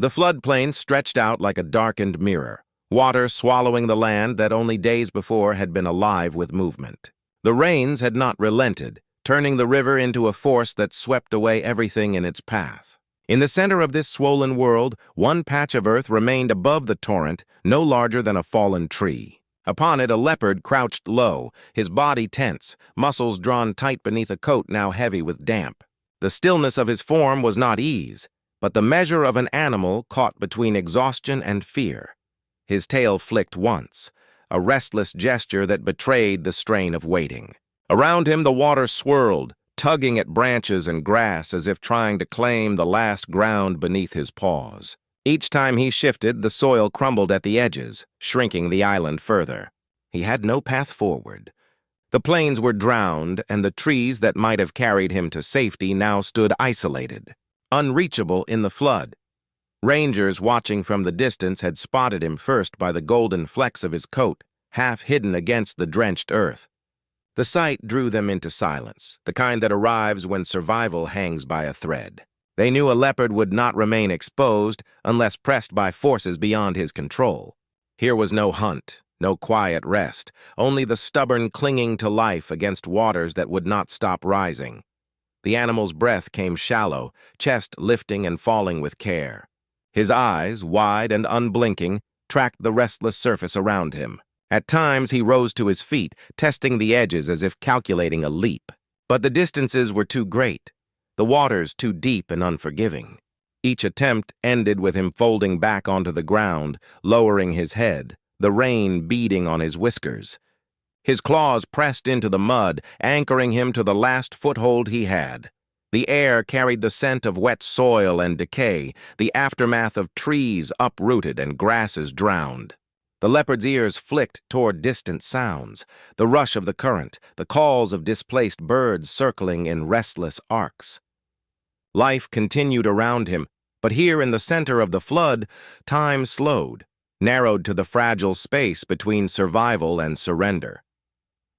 The floodplain stretched out like a darkened mirror, water swallowing the land that only days before had been alive with movement. The rains had not relented, turning the river into a force that swept away everything in its path. In the center of this swollen world, one patch of earth remained above the torrent, no larger than a fallen tree. Upon it, a leopard crouched low, his body tense, muscles drawn tight beneath a coat now heavy with damp. The stillness of his form was not ease, but the measure of an animal caught between exhaustion and fear. His tail flicked once, a restless gesture that betrayed the strain of waiting. Around him, the water swirled, tugging at branches and grass as if trying to claim the last ground beneath his paws. Each time he shifted, the soil crumbled at the edges, shrinking the island further. He had no path forward. The plains were drowned, and the trees that might have carried him to safety now stood isolated, unreachable in the flood. Rangers watching from the distance had spotted him first by the golden flecks of his coat, half hidden against the drenched earth. The sight drew them into silence, the kind that arrives when survival hangs by a thread. They knew a leopard would not remain exposed unless pressed by forces beyond his control. Here was no hunt, no quiet rest, only the stubborn clinging to life against waters that would not stop rising. The animal's breath came shallow, chest lifting and falling with care. His eyes, wide and unblinking, tracked the restless surface around him. At times he rose to his feet, testing the edges as if calculating a leap. But the distances were too great, the waters too deep and unforgiving. Each attempt ended with him folding back onto the ground, lowering his head, the rain beading on his whiskers. His claws pressed into the mud, anchoring him to the last foothold he had. The air carried the scent of wet soil and decay, the aftermath of trees uprooted and grasses drowned. The leopard's ears flicked toward distant sounds, the rush of the current, the calls of displaced birds circling in restless arcs. Life continued around him, but here in the center of the flood, time slowed, narrowed to the fragile space between survival and surrender.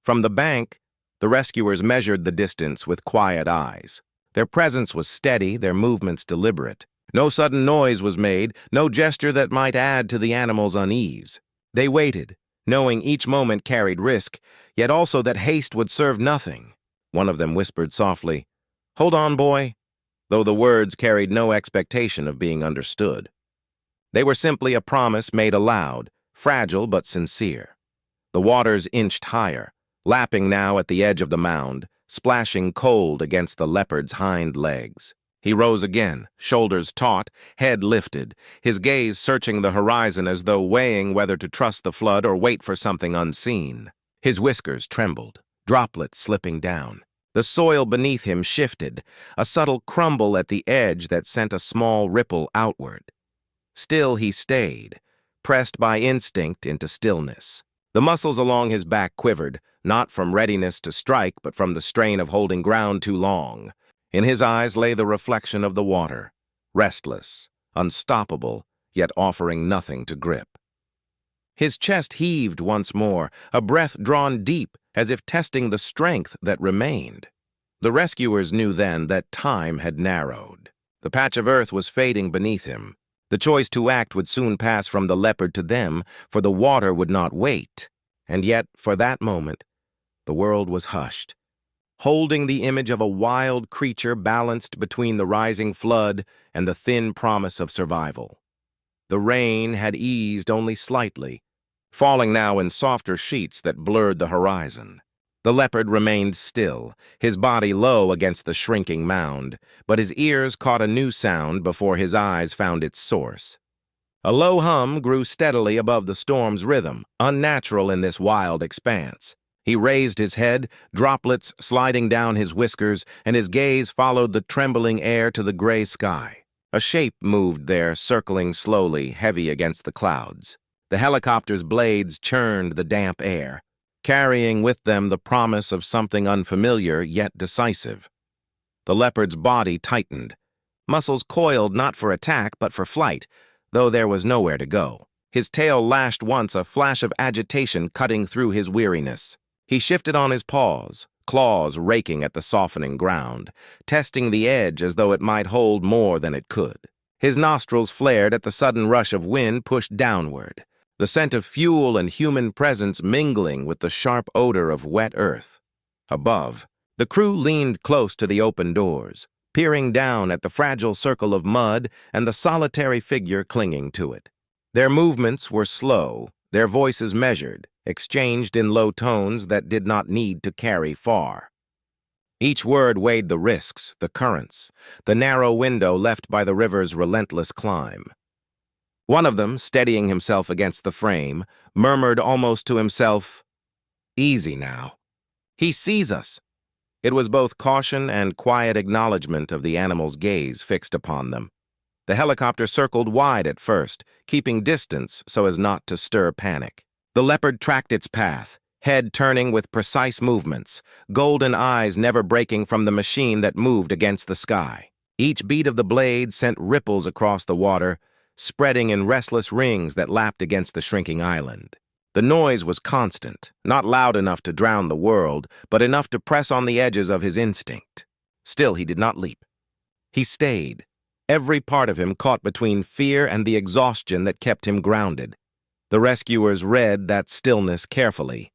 From the bank, the rescuers measured the distance with quiet eyes. Their presence was steady, their movements deliberate. No sudden noise was made, no gesture that might add to the animal's unease. They waited, knowing each moment carried risk, yet also that haste would serve nothing. One of them whispered softly, "Hold on, boy," though the words carried no expectation of being understood. They were simply a promise made aloud, fragile but sincere. The waters inched higher, lapping now at the edge of the mound, splashing cold against the leopard's hind legs. He rose again, shoulders taut, head lifted, his gaze searching the horizon as though weighing whether to trust the flood or wait for something unseen. His whiskers trembled, droplets slipping down. The soil beneath him shifted, a subtle crumble at the edge that sent a small ripple outward. Still he stayed, pressed by instinct into stillness. The muscles along his back quivered, not from readiness to strike, but from the strain of holding ground too long. In his eyes lay the reflection of the water, restless, unstoppable, yet offering nothing to grip. His chest heaved once more, a breath drawn deep, as if testing the strength that remained. The rescuers knew then that time had narrowed. The patch of earth was fading beneath him. The choice to act would soon pass from the leopard to them, for the water would not wait. And yet, for that moment, the world was hushed, holding the image of a wild creature balanced between the rising flood and the thin promise of survival. The rain had eased only slightly, falling now in softer sheets that blurred the horizon. The leopard remained still, his body low against the shrinking mound, but his ears caught a new sound before his eyes found its source. A low hum grew steadily above the storm's rhythm, unnatural in this wild expanse. He raised his head, droplets sliding down his whiskers, and his gaze followed the trembling air to the gray sky. A shape moved there, circling slowly, heavy against the clouds. The helicopter's blades churned the damp air, carrying with them the promise of something unfamiliar yet decisive. The leopard's body tightened, muscles coiled not for attack but for flight, though there was nowhere to go. His tail lashed once, a flash of agitation cutting through his weariness. He shifted on his paws, claws raking at the softening ground, testing the edge as though it might hold more than it could. His nostrils flared at the sudden rush of wind pushed downward, the scent of fuel and human presence mingling with the sharp odor of wet earth. Above, the crew leaned close to the open doors, peering down at the fragile circle of mud and the solitary figure clinging to it. Their movements were slow, their voices measured, exchanged in low tones that did not need to carry far. Each word weighed the risks, the currents, the narrow window left by the river's relentless climb. One of them, steadying himself against the frame, murmured almost to himself, "Easy now. He sees us." It was both caution and quiet acknowledgement of the animal's gaze fixed upon them. The helicopter circled wide at first, keeping distance so as not to stir panic. The Leopard tracked its path, head turning with precise movements, golden eyes never breaking from the machine that moved against the sky. Each beat of the blade sent ripples across the water, spreading in restless rings that lapped against the shrinking island. The noise was constant, not loud enough to drown the world, but enough to press on the edges of his instinct. Still, he did not leap. He stayed, every part of him caught between fear and the exhaustion that kept him grounded. The rescuers read that stillness carefully.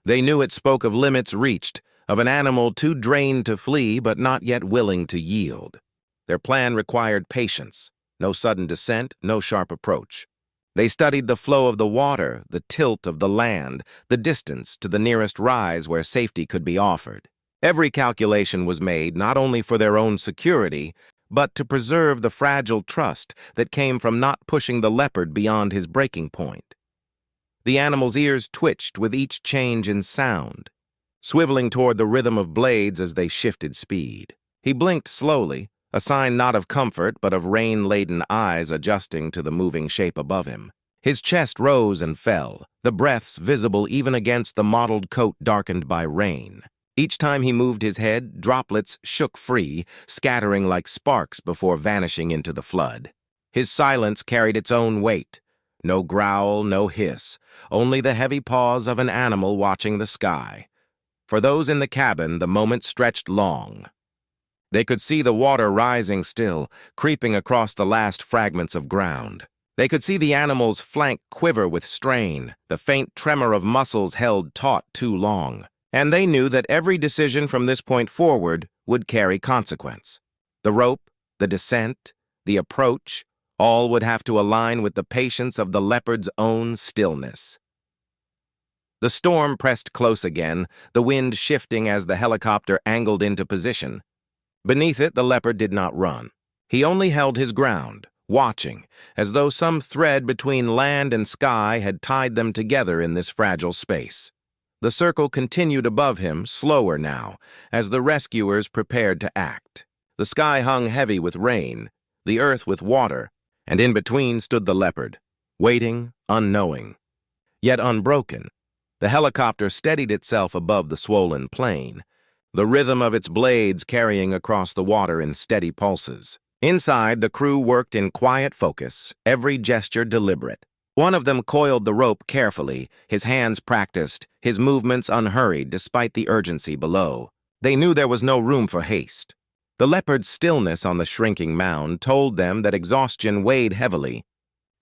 They knew it spoke of limits reached, of an animal too drained to flee but not yet willing to yield. Their plan required patience. No sudden descent, no sharp approach. They studied the flow of the water, the tilt of the land, the distance to the nearest rise where safety could be offered. Every calculation was made not only for their own security, but to preserve the fragile trust that came from not pushing the Leopard beyond his breaking point. The animal's ears twitched with each change in sound, swiveling toward the rhythm of blades as they shifted speed. He blinked slowly, a sign not of comfort but of rain-laden eyes adjusting to the moving shape above him. His chest rose and fell, the breaths visible even against the mottled coat darkened by rain. Each time he moved his head, droplets shook free, scattering like sparks before vanishing into the flood. His silence carried its own weight. No growl, no hiss, only the heavy pause of an animal watching the sky. For those in the cabin, the moment stretched long. They could see the water rising still, creeping across the last fragments of ground. They could see the animal's flank quiver with strain, the faint tremor of muscles held taut too long. And they knew that every decision from this point forward would carry consequence. The rope, the descent, the approach, all would have to align with the patience of the Leopard's own stillness. The storm pressed close again, the wind shifting as the helicopter angled into position. Beneath it, the Leopard did not run. He only held his ground, watching, as though some thread between land and sky had tied them together in this fragile space. The circle continued above him, slower now, as the rescuers prepared to act. The sky hung heavy with rain, the earth with water, and in between stood the Leopard, waiting, unknowing, yet unbroken. The helicopter steadied itself above the swollen plain, the rhythm of its blades carrying across the water in steady pulses. Inside, the crew worked in quiet focus, every gesture deliberate. One of them coiled the rope carefully, his hands practiced, his movements unhurried despite the urgency below. They knew there was no room for haste. The Leopard's stillness on the shrinking mound told them that exhaustion weighed heavily,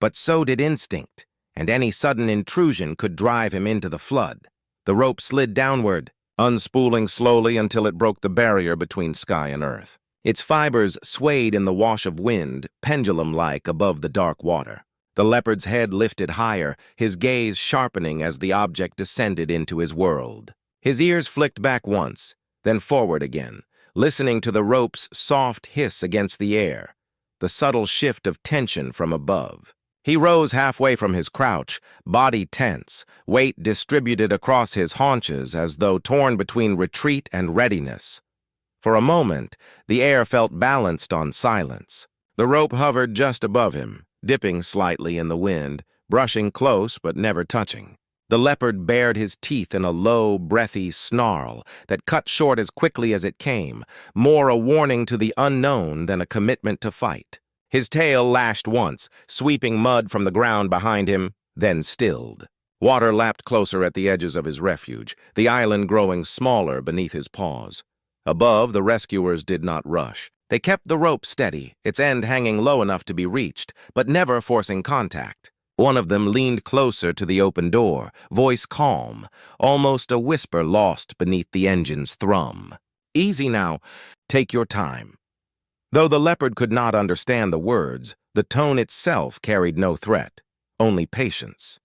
but so did instinct, and any sudden intrusion could drive him into the flood. The rope slid downward, unspooling slowly until it broke the barrier between sky and earth. Its fibers swayed in the wash of wind, pendulum-like above the dark water. The Leopard's head lifted higher, his gaze sharpening as the object descended into his world. His ears flicked back once, then forward again, listening to the rope's soft hiss against the air, the subtle shift of tension from above. He rose halfway from his crouch, body tense, weight distributed across his haunches as though torn between retreat and readiness. For a moment, the air felt balanced on silence. The rope hovered just above him, dipping slightly in the wind, brushing close but never touching. The Leopard bared his teeth in a low, breathy snarl that cut short as quickly as it came, more a warning to the unknown than a commitment to fight. His tail lashed once, sweeping mud from the ground behind him, then stilled. Water lapped closer at the edges of his refuge, the island growing smaller beneath his paws. Above, the rescuers did not rush. They kept the rope steady, its end hanging low enough to be reached, but never forcing contact. One of them leaned closer to the open door, voice calm, almost a whisper lost beneath the engine's thrum. "Easy now. Take your time." Though the leopard could not understand the words, the tone itself carried no threat, only patience.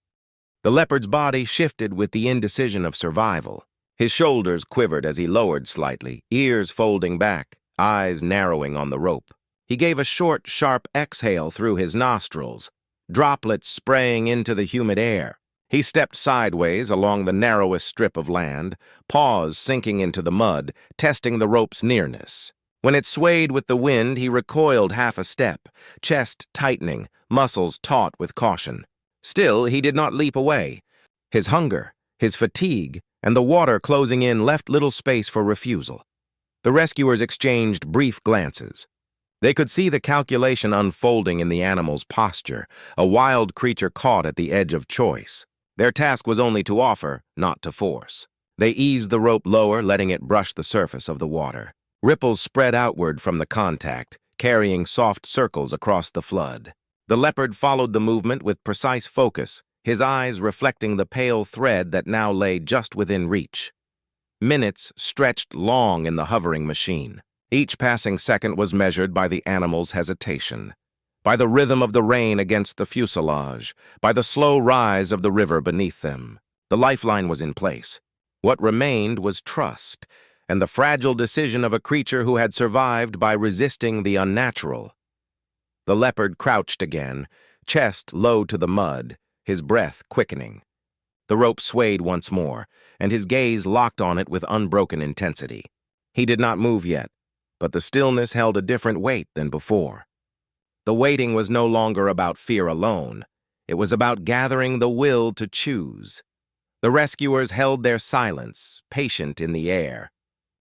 The leopard's body shifted with the indecision of survival. His shoulders quivered as he lowered slightly, ears folding back, eyes narrowing on the rope. He gave a short, sharp exhale through his nostrils, droplets spraying into the humid air. He stepped sideways along the narrowest strip of land, paws sinking into the mud, testing the rope's nearness. When it swayed with the wind, he recoiled half a step, chest tightening, muscles taut with caution. Still, he did not leap away. His hunger, his fatigue, and the water closing in left little space for refusal. The rescuers exchanged brief glances. They could see the calculation unfolding in the animal's posture, a wild creature caught at the edge of choice. Their task was only to offer, not to force. They eased the rope lower, letting it brush the surface of the water. Ripples spread outward from the contact, carrying soft circles across the flood. The leopard followed the movement with precise focus, his eyes reflecting the pale thread that now lay just within reach. Minutes stretched long in the hovering machine. Each passing second was measured by the animal's hesitation, by the rhythm of the rain against the fuselage, by the slow rise of the river beneath them. The lifeline was in place. What remained was trust, and the fragile decision of a creature who had survived by resisting the unnatural. The leopard crouched again, chest low to the mud, his breath quickening. The rope swayed once more, and his gaze locked on it with unbroken intensity. He did not move yet, but the stillness held a different weight than before. The waiting was no longer about fear alone. It was about gathering the will to choose. The rescuers held their silence, patient in the air.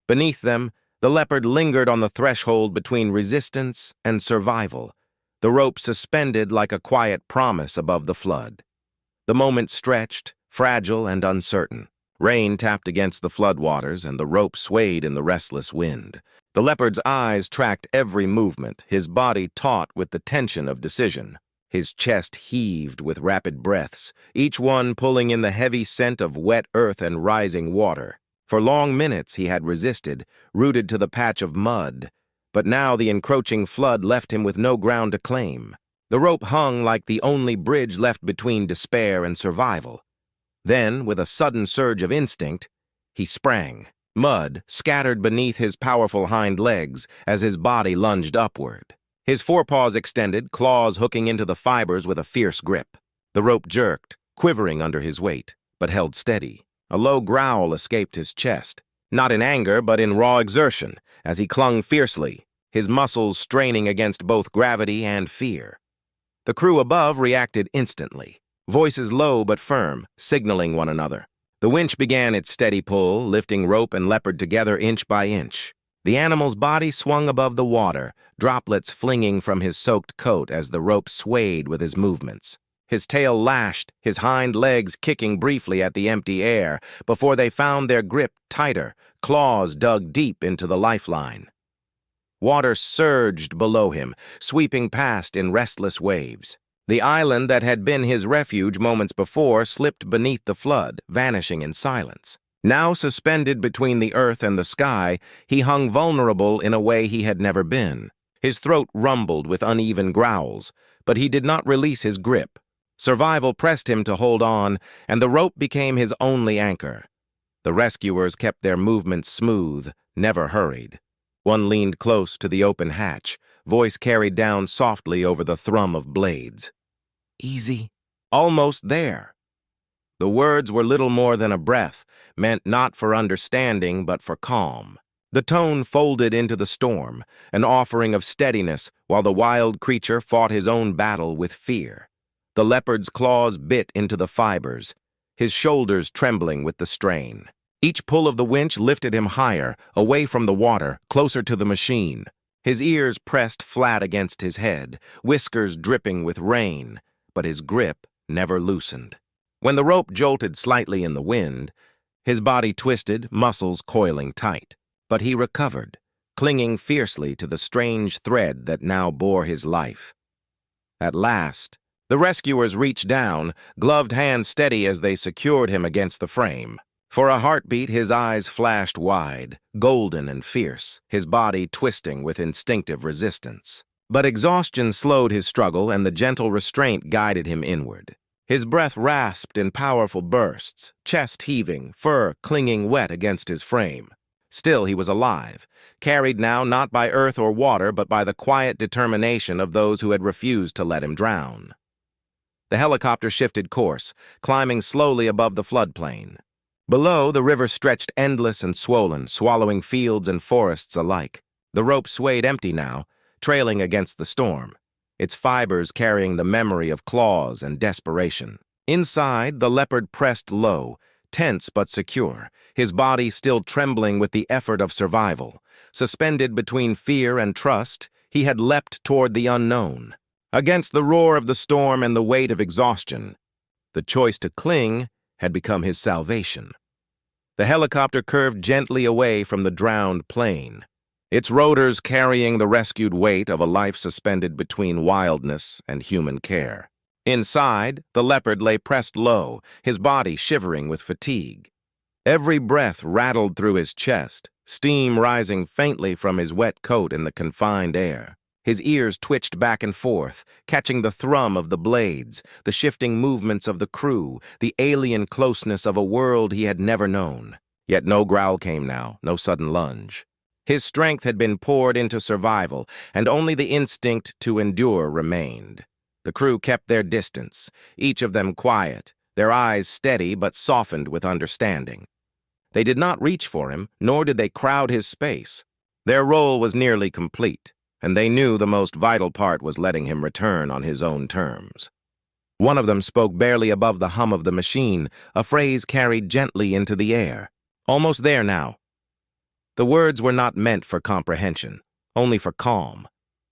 Beneath them, the leopard lingered on the threshold between resistance and survival, the rope suspended like a quiet promise above the flood. The moment stretched, fragile and uncertain. Rain tapped against the floodwaters, and the rope swayed in the restless wind. The leopard's eyes tracked every movement, his body taut with the tension of decision. His chest heaved with rapid breaths, each one pulling in the heavy scent of wet earth and rising water. For long minutes he had resisted, rooted to the patch of mud, but now the encroaching flood left him with no ground to claim. The rope hung like the only bridge left between despair and survival. Then, with a sudden surge of instinct, he sprang. Mud scattered beneath his powerful hind legs as his body lunged upward. His forepaws extended, claws hooking into the fibers with a fierce grip. The rope jerked, quivering under his weight, but held steady. A low growl escaped his chest, not in anger but in raw exertion, as he clung fiercely, his muscles straining against both gravity and fear. The crew above reacted instantly, voices low but firm, signaling one another. The winch began its steady pull, lifting rope and leopard together inch by inch. The animal's body swung above the water, droplets flinging from his soaked coat as the rope swayed with his movements. His tail lashed, his hind legs kicking briefly at the empty air before they found their grip tighter, claws dug deep into the lifeline. Water surged below him, sweeping past in restless waves. The island that had been his refuge moments before slipped beneath the flood, vanishing in silence. Now suspended between the earth and the sky, he hung vulnerable in a way he had never been. His throat rumbled with uneven growls, but he did not release his grip. Survival pressed him to hold on, and the rope became his only anchor. The rescuers kept their movements smooth, never hurried. One leaned close to the open hatch, voice carried down softly over the thrum of blades. "Easy." Almost there. The words were little more than a breath, meant not for understanding but for calm. The tone folded into the storm, an offering of steadiness while the wild creature fought his own battle with fear. The leopard's claws bit into the fibers, his shoulders trembling with the strain. Each pull of the winch lifted him higher, away from the water, closer to the machine. His ears pressed flat against his head, whiskers dripping with rain, but his grip never loosened. When the rope jolted slightly in the wind, his body twisted, muscles coiling tight. But he recovered, clinging fiercely to the strange thread that now bore his life. At last, the rescuers reached down, gloved hands steady as they secured him against the frame. For a heartbeat, his eyes flashed wide, golden and fierce, his body twisting with instinctive resistance. But exhaustion slowed his struggle, and the gentle restraint guided him inward. His breath rasped in powerful bursts, chest heaving, fur clinging wet against his frame. Still he was alive, carried now not by earth or water, but by the quiet determination of those who had refused to let him drown. The helicopter shifted course, climbing slowly above the floodplain. Below, the river stretched endless and swollen, swallowing fields and forests alike. The rope swayed empty now, trailing against the storm, its fibers carrying the memory of claws and desperation. Inside, the Leopard pressed low, tense but secure, his body still trembling with the effort of survival. Suspended between fear and trust, he had leapt toward the unknown. Against the roar of the storm and the weight of exhaustion, the choice to cling had become his salvation. The helicopter curved gently away from the drowned plane, its rotors carrying the rescued weight of a life suspended between wildness and human care. Inside, the Leopard lay pressed low, his body shivering with fatigue. Every breath rattled through his chest, steam rising faintly from his wet coat in the confined air. His ears twitched back and forth, catching the thrum of the blades, the shifting movements of the crew, the alien closeness of a world he had never known. Yet no growl came now, no sudden lunge. His strength had been poured into survival, and only the instinct to endure remained. The crew kept their distance, each of them quiet, their eyes steady but softened with understanding. They did not reach for him, nor did they crowd his space. Their role was nearly complete, and they knew the most vital part was letting him return on his own terms. One of them spoke barely above the hum of the machine, a phrase carried gently into the air. Almost there now. The words were not meant for comprehension, only for calm.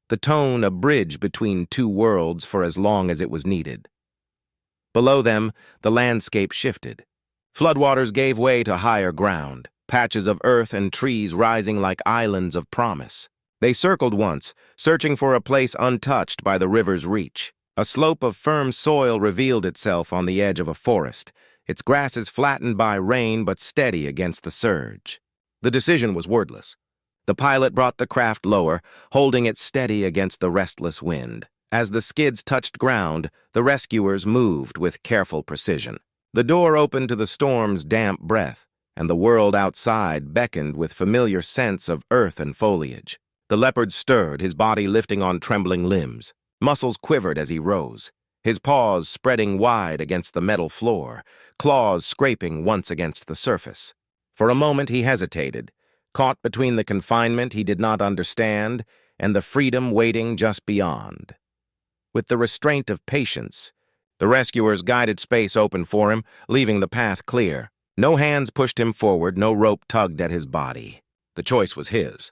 The tone a bridge between two worlds for as long as it was needed. Below them, the landscape shifted. Floodwaters gave way to higher ground, patches of earth and trees rising like islands of promise. They circled once, searching for a place untouched by the river's reach. A slope of firm soil revealed itself on the edge of a forest, its grasses flattened by rain but steady against the surge. The decision was wordless. The pilot brought the craft lower, holding it steady against the restless wind. As the skids touched ground, the rescuers moved with careful precision. The door opened to the storm's damp breath, and the world outside beckoned with familiar scents of earth and foliage. The Leopard stirred, his body lifting on trembling limbs. Muscles quivered as he rose, his paws spreading wide against the metal floor, claws scraping once against the surface. For a moment he hesitated, caught between the confinement he did not understand and the freedom waiting just beyond. With the restraint of patience, the rescuers guided space open for him, leaving the path clear. No hands pushed him forward, no rope tugged at his body. The choice was his.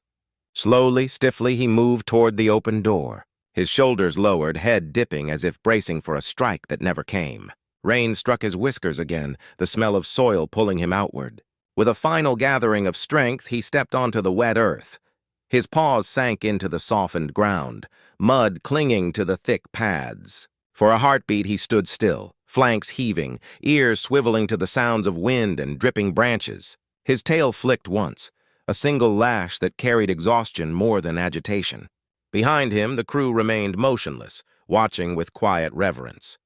Slowly, stiffly, he moved toward the open door, his shoulders lowered, head dipping as if bracing for a strike that never came. Rain struck his whiskers again, the smell of soil pulling him outward. With a final gathering of strength, he stepped onto the wet earth. His paws sank into the softened ground, mud clinging to the thick pads. For a heartbeat, he stood still, flanks heaving, ears swiveling to the sounds of wind and dripping branches. His tail flicked once, a single lash that carried exhaustion more than agitation. Behind him, the crew remained motionless, watching with quiet reverence.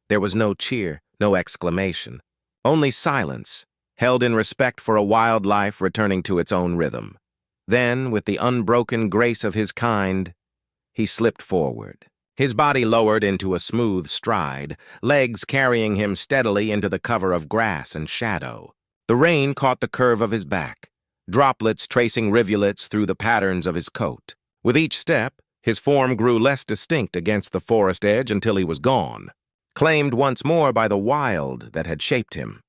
There was no cheer, no exclamation, only silence, held in respect for a wild life returning to its own rhythm. Then, with the unbroken grace of his kind, he slipped forward. His body lowered into a smooth stride, legs carrying him steadily into the cover of grass and shadow. The rain caught the curve of his back, droplets tracing rivulets through the patterns of his coat. With each step, his form grew less distinct against the forest edge until he was gone, claimed once more by the wild that had shaped him.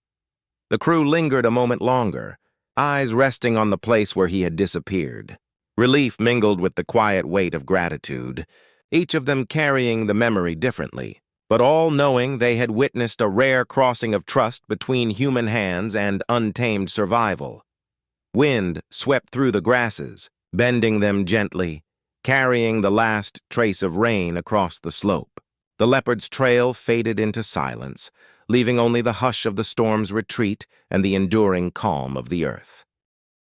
The crew lingered a moment longer, eyes resting on the place where he had disappeared. Relief mingled with the quiet weight of gratitude, each of them carrying the memory differently, but all knowing they had witnessed a rare crossing of trust between human hands and untamed survival. Wind swept through the grasses, bending them gently, carrying the last trace of rain across the slope. The leopard's trail faded into silence, leaving only the hush of the storm's retreat and the enduring calm of the earth.